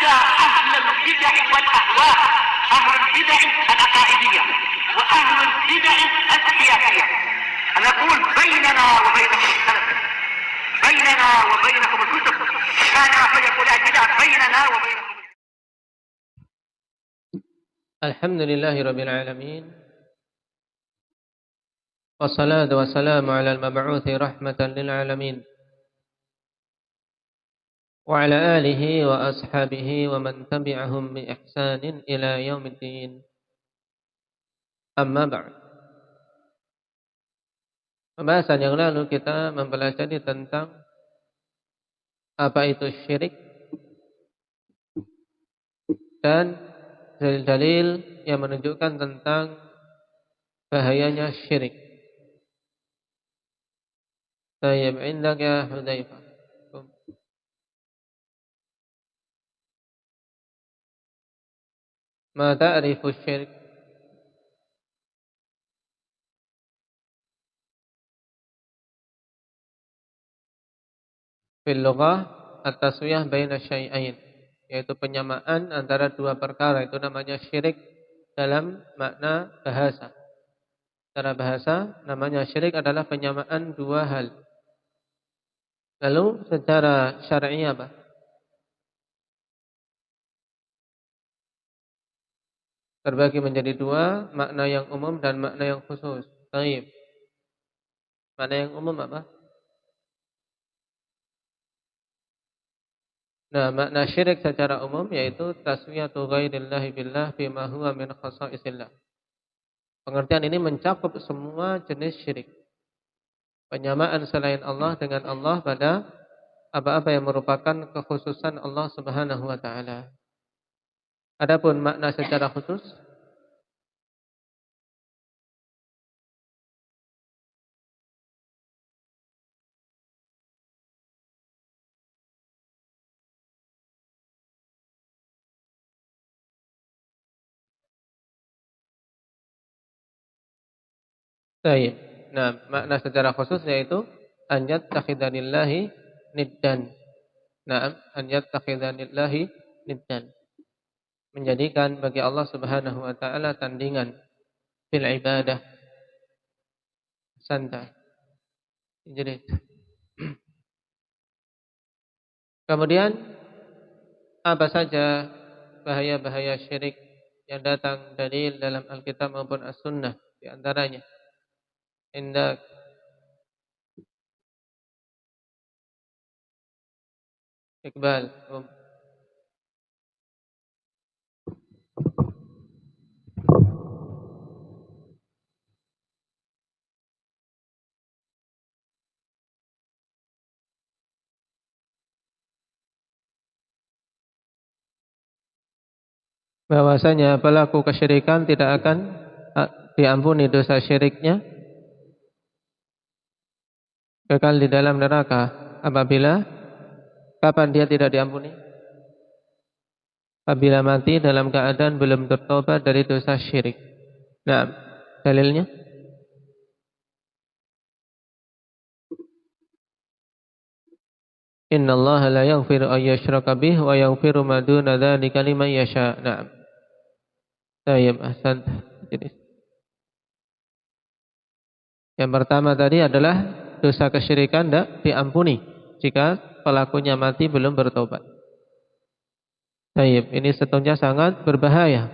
حتى أهل البدع والأهواء، أهل البدع العقائدية وأهل البدع السياسية. أنا أقول بيننا وبينكم السلف، بيننا وبينكم الكتب، كان فيقول البدع بيننا وبينكم. الحمد لله رب العالمين، والصلاة والسلام على المبعوث رحمة للعالمين، وعلى آله وأصحابه ومن تبعهم بإحسان إلى يوم الدين. Amma ba'd. Pembahasan yang lalu kita mempelajari tentang apa itu syirik dan dalil-dalil yang menunjukkan tentang bahayanya syirik. Tayyib, indaka Hudzaifah. Ma ta'rifu syirik? Fil lughah at-taswiyah baina syai'ain, yaitu penyamaan antara dua perkara, itu namanya syirik dalam makna bahasa. Secara bahasa namanya syirik adalah penyamaan dua hal. Lalu secara syar'i apa? Terbagi menjadi dua, makna yang umum dan makna yang khusus. Baik. Makna yang umum apa? Nah, makna syirik secara umum yaitu taswiyatu ghairillahi billah bima huwa min khasaisillah. Pengertian ini mencakup semua jenis syirik. Penyamaan selain Allah dengan Allah pada apa-apa yang merupakan kekhususan Allah Subhanahu wa taala. Adapun makna secara khusus, baik. Nah, makna secara khusus yaitu an yattakhidanillahi niddan. Nah, an yattakhidanillahi niddan. Menjadikan bagi Allah Subhanahu wa taala tandingan fil ibadah. Santai. Jadi kemudian apa saja bahaya-bahaya syirik yang datang dari dalam Alkitab maupun As-Sunnah, di antaranya indah Iqbal. Bahwasanya pelaku kesyirikan tidak akan diampuni dosa syiriknya, kekal di dalam neraka. Apabila, kapan dia tidak diampuni? Apabila mati dalam keadaan belum bertobat dari dosa syirik. Nah, dalilnya? Innallaha la yaghfiru an yushraka bih wa yaghfiru ma duna dzalika liman yasha. Naam. Tayyib, ahsan. Jadi yang pertama tadi adalah dosa kesyirikan tidak diampuni jika pelakunya mati belum bertobat. Tayyib, ini tentunya sangat berbahaya.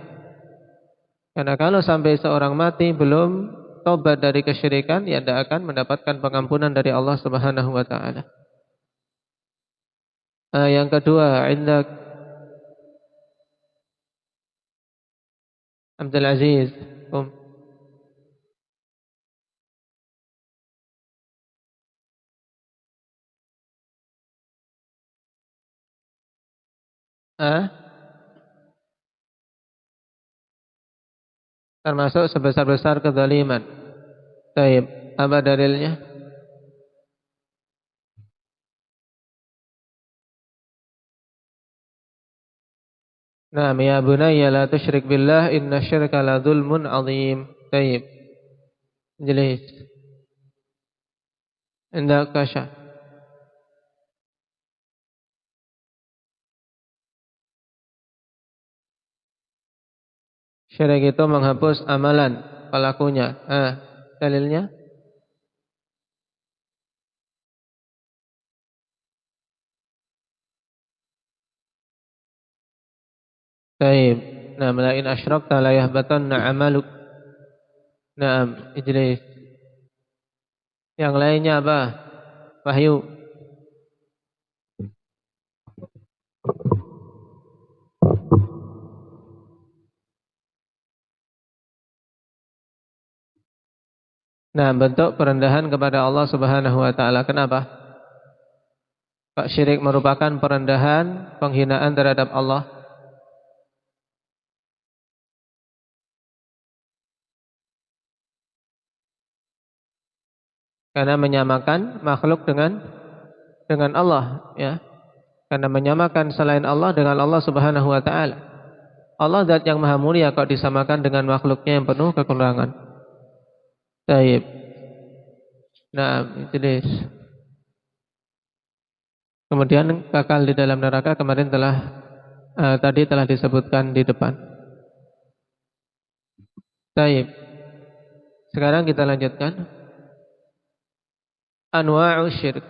Karena kalau sampai seorang mati belum tobat dari kesyirikan, ya tidak akan mendapatkan pengampunan dari Allah Subhanahu wa taala. Yang kedua, indak Abdul Aziz. Termasuk sebesar-besar kezaliman. Baik, apa dalilnya? Naam, ya bunayya la tusyrik billah inna syirka la dzulmun 'adzim. Baik. Jelas. Indak kasya. Syirik itu menghapus amalan pelakunya. Dalilnya? Baik. Nah, la in asyrakta la yahbatanna 'amaluk. Naam, Idris. Yang lainnya apa? Wahyu. Nah, bentuk perendahan kepada Allah Subhanahu wa taala. Kenapa? Pak, syirik merupakan perendahan, penghinaan terhadap Allah. Karena menyamakan makhluk dengan Allah, ya. Karena menyamakan selain Allah dengan Allah Subhanahu wa taala. Allah zat yang maha mulia kok disamakan dengan makhluknya yang penuh kekurangan. Baik. Nah, Idris. Kemudian kekal di dalam neraka kemarin tadi telah disebutkan di depan. Baik. Sekarang kita lanjutkan. Anwa'u syirik.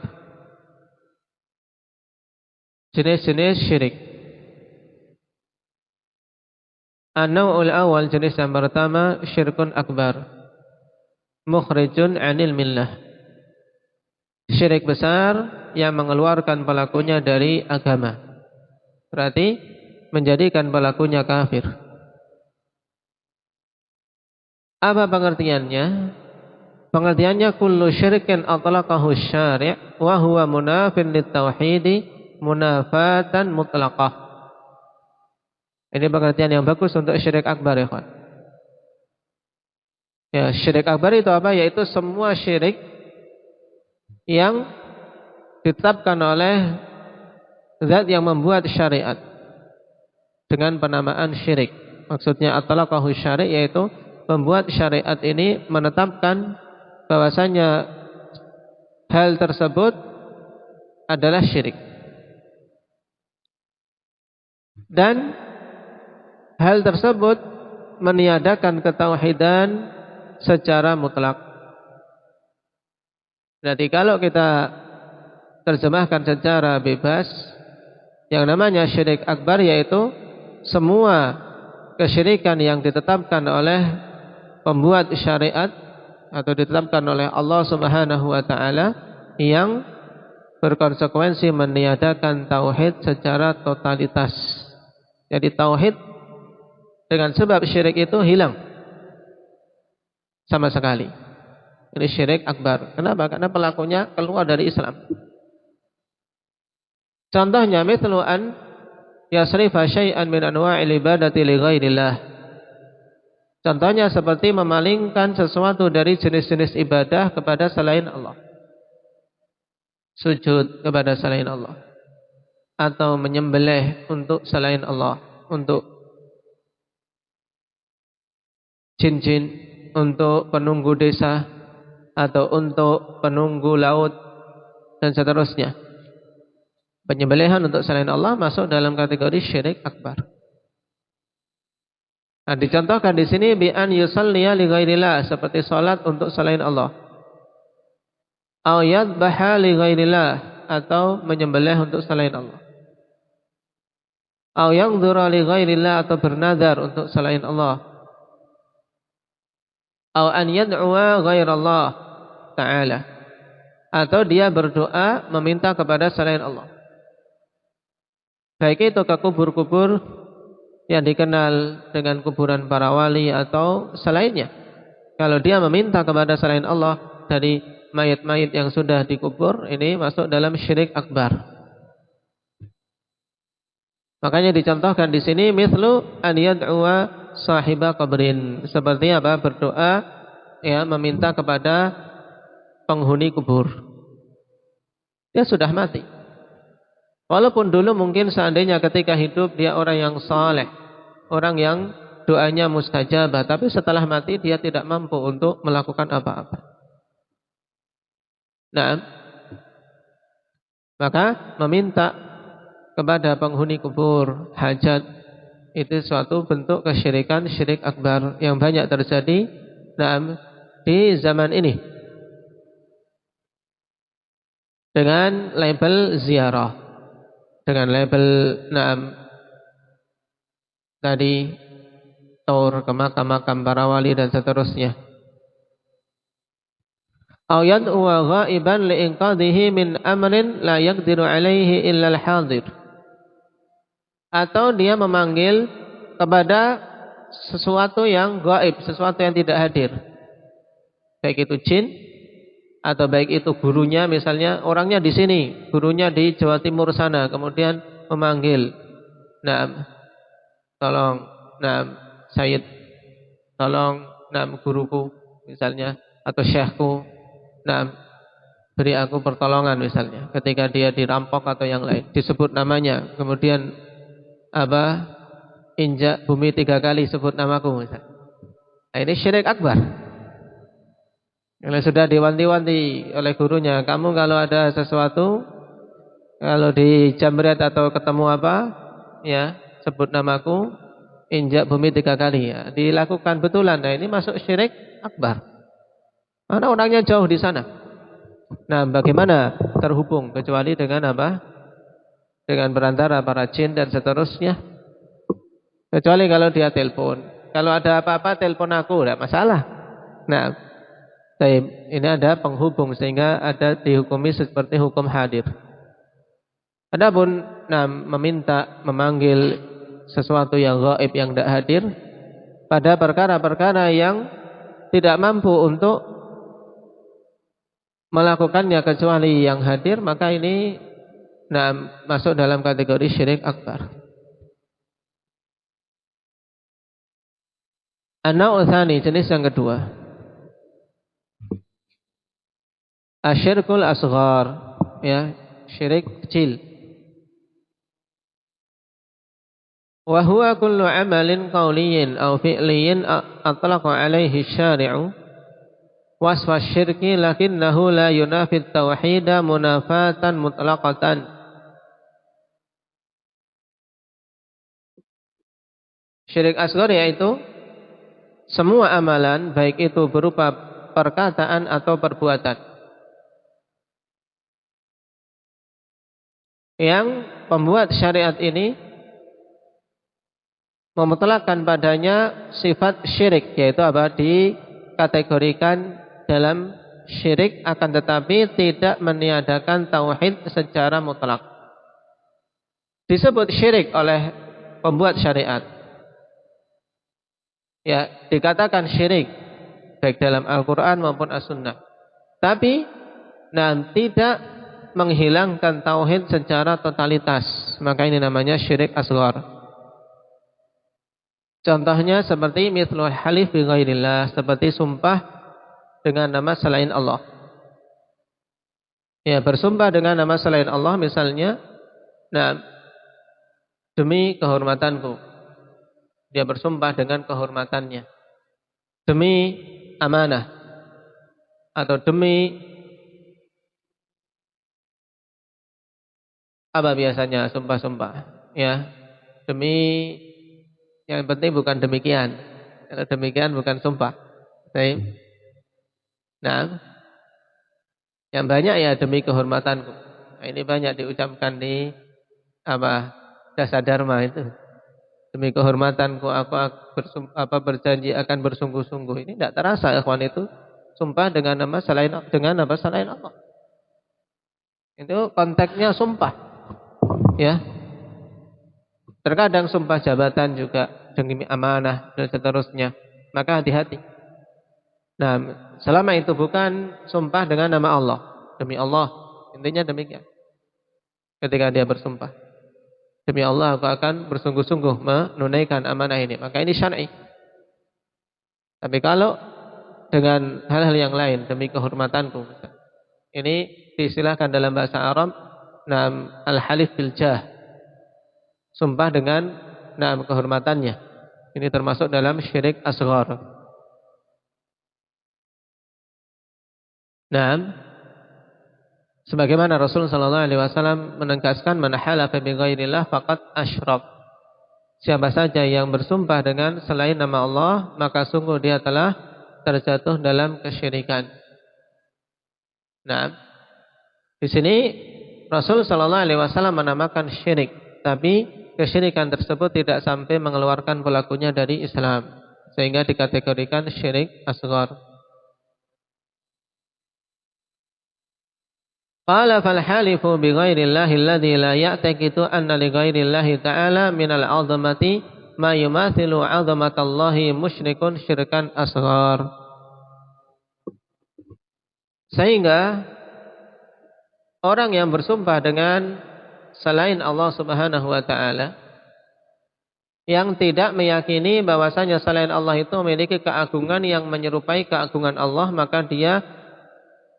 Jenis-jenis syirik. An-naw'ul awal, jenis yang pertama, syirkun akbar. Mukhrijun 'anil millah. Syirik besar yang mengeluarkan pelakunya dari agama. Berarti menjadikan pelakunya kafir. Apa pengertiannya? Pengertiannya kullu syirkin atlaqahu syari' wa huwa munafin lit-tauhid munafatan mutlaqah. Ini pengertian yang bagus untuk syirik akbar, ya kawan. Ya, syirik akbar itu apa? Yaitu semua syirik yang ditetapkan oleh zat yang membuat syariat dengan penamaan syirik. Maksudnya atlaqahu syari' yaitu membuat syariat ini menetapkan bahwasanya hal tersebut adalah syirik. Dan hal tersebut meniadakan ketauhidan secara mutlak. Berarti kalau kita terjemahkan secara bebas, yang namanya syirik akbar yaitu semua kesyirikan yang ditetapkan oleh pembuat syariat atau ditetapkan oleh Allah Subhanahu wa taala yang berkonsekuensi meniadakan tauhid secara totalitas. Jadi tauhid dengan sebab syirik itu hilang sama sekali. Ini syirik akbar. Kenapa? Karena pelakunya keluar dari Islam. Contohnya mithlu an yasrifa syai'an min anwa'il ibadati li ghairillah. Contohnya seperti memalingkan sesuatu dari jenis-jenis ibadah kepada selain Allah. Sujud kepada selain Allah. Atau menyembelih untuk selain Allah. Untuk jin-jin, untuk penunggu desa, atau untuk penunggu laut, dan seterusnya. Penyembelihan untuk selain Allah masuk dalam kategori syirik akbar. Nah, dicontohkan di sini bi an yusalliya li ghairillah, seperti salat untuk selain Allah. Au yadhbaha li ghairillah, atau menyembelih untuk selain Allah. Au yanzura li ghairillah, atau bernazar untuk selain Allah. Au an yad'uwa ghairallah ta'ala, atau dia berdoa meminta kepada selain Allah. Baik itu ke kubur-kubur yang dikenal dengan kuburan para wali atau selainnya. Kalau dia meminta kepada selain Allah dari mayit-mayit yang sudah dikubur, ini masuk dalam syirik akbar. Makanya dicontohkan di sini mithlu an yad'uwa sahiba qabrin, seperti apa? Berdoa ya, meminta kepada penghuni kubur. Dia sudah mati. Walaupun dulu mungkin seandainya ketika hidup dia orang yang saleh, orang yang doanya mustajabah, tapi setelah mati dia tidak mampu untuk melakukan apa-apa. Nah, maka meminta kepada penghuni kubur hajat itu suatu bentuk kesyirikan, syirik akbar yang banyak terjadi di zaman ini dengan label ziarah, dengan label tadi tur ke makam-makam para wali dan seterusnya. Aw yad'u ghaiban li'inqadhihi min amrin la yaqdiru alaihi illa al-hadir. Atau dia memanggil kepada sesuatu yang gaib, sesuatu yang tidak hadir. Baik itu jin atau baik itu gurunya, misalnya orangnya di sini, gurunya di Jawa Timur sana, kemudian memanggil, tolong, Sayyid, tolong, guruku misalnya, atau syekhku, beri aku pertolongan misalnya, ketika dia dirampok atau yang lain, disebut namanya, kemudian injak bumi 3 kali sebut namaku misalnya. Nah, ini syirik akbar. Kalau sudah diwanti-wanti oleh gurunya, kamu kalau ada sesuatu, kalau di jamret atau ketemu sebut namaku, injak bumi 3 kali ya. Dilakukan betulan. Nah, ini masuk syirik akbar. Karena orangnya jauh di sana. Nah, bagaimana terhubung kecuali dengan dengan berantara para jin dan seterusnya. Kecuali kalau dia telepon. Kalau ada apa-apa telepon aku, tidak masalah. Nah, ini ada penghubung sehingga ada dihukumi seperti hukum hadir. Adapun memanggil sesuatu yang gaib yang tidak hadir pada perkara-perkara yang tidak mampu untuk melakukannya kecuali yang hadir, maka ini masuk dalam kategori syirik akbar. An-naw'u tsani, jenis yang kedua. Asyirkul asghar, ya, syirik kecil. Wa huwa kullu amalin qawliyin aw fi'liyin atlaqa alaihi syari'u wasfa syirki lakinnahu la yunafi tauhida munafatan mutlaqatan. Syirik asghar yaitu semua amalan, baik itu berupa perkataan atau perbuatan, yang pembuat syariat ini memutlakkan padanya sifat syirik, yaitu dikategorikan dalam syirik, akan tetapi tidak meniadakan tauhid secara mutlak. Disebut syirik oleh pembuat syariat, ya, dikatakan syirik baik dalam Al-Quran maupun As-Sunnah, tapi tidak menghilangkan tauhid secara totalitas, maka ini namanya syirik asghar. Contohnya seperti mithlul halif bi ghairillah, seperti sumpah dengan nama selain Allah. Ya, bersumpah dengan nama selain Allah, misalnya demi kehormatanku, dia bersumpah dengan kehormatannya, demi amanah, atau demi apa biasanya sumpah-sumpah, ya, demi, yang penting bukan demikian. Kalau demikian bukan sumpah. Nah, yang banyak ya demi kehormatanku. Nah, ini banyak diucapkan di Dasa Dharma itu. Demi kehormatanku aku berjanji akan bersungguh-sungguh. Ini tidak terasa ikhwan itu sumpah dengan nama selain Allah. Itu konteksnya sumpah. Ya. Terkadang sumpah jabatan juga demi amanah dan seterusnya. Maka hati-hati. Nah, selama itu bukan sumpah dengan nama Allah, demi Allah, intinya demikian. Ketika dia bersumpah, demi Allah aku akan bersungguh-sungguh menunaikan amanah ini, maka ini syar'i. Tapi kalau dengan hal-hal yang lain, demi kehormatanku, ini diistilahkan dalam bahasa Arab al-halif bil jah, sumpah dengan kehormatannya. Ini termasuk dalam syirik asghar. Sebagaimana Rasulullah sallallahu alaihi wasallam menegaskan, man halafa bi ghairillah faqad asyrak. siapa saja yang bersumpah dengan selain nama Allah, maka sungguh dia telah terjatuh dalam kesyirikan. Nah, di sini Rasul Shallallahu Alaihi Wasallam menamakan syirik, tapi kesyirikan tersebut tidak sampai mengeluarkan pelakunya dari Islam, sehingga dikategorikan syirik asghar. Qala fal halifu bi ghairillahi alladhi la ya'taqidu anna li ghairillahi ta'ala minal 'azamati ma yumathilu 'azamatallahi musyrikun syirkan asghar. Sehingga orang yang bersumpah dengan selain Allah Subhanahu wa taala, yang tidak meyakini bahwasanya selain Allah itu memiliki keagungan yang menyerupai keagungan Allah, maka dia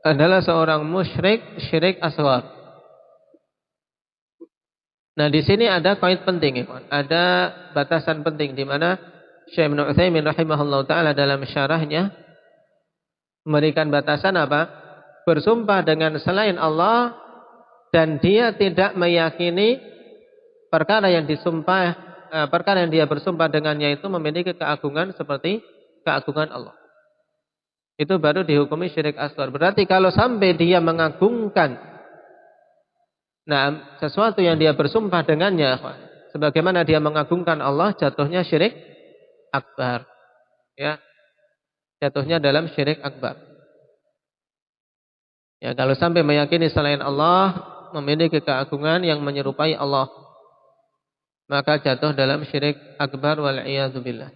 adalah seorang musyrik syirik asghar. Nah, di sini ada kait penting, ada batasan penting di mana Syekh Ibnu Utsaimin rahimahullahu taala dalam syarahnya memberikan batasan apa? Bersumpah dengan selain Allah dan dia tidak meyakini perkara yang dia bersumpah dengannya itu memiliki keagungan seperti keagungan Allah. Itu baru dihukumi syirik asghar. Berarti kalau sampai dia mengagungkan sesuatu yang dia bersumpah dengannya, sebagaimana dia mengagungkan Allah, jatuhnya syirik akbar. Ya. Jatuhnya dalam syirik akbar. Ya, kalau sampai meyakini selain Allah memiliki keagungan yang menyerupai Allah, maka jatuh dalam syirik akbar wal iyadzu billah.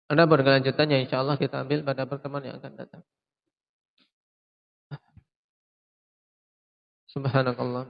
Ada berkelanjutannya, insyaallah kita ambil pada pertemuan yang akan datang. Subhanakallah.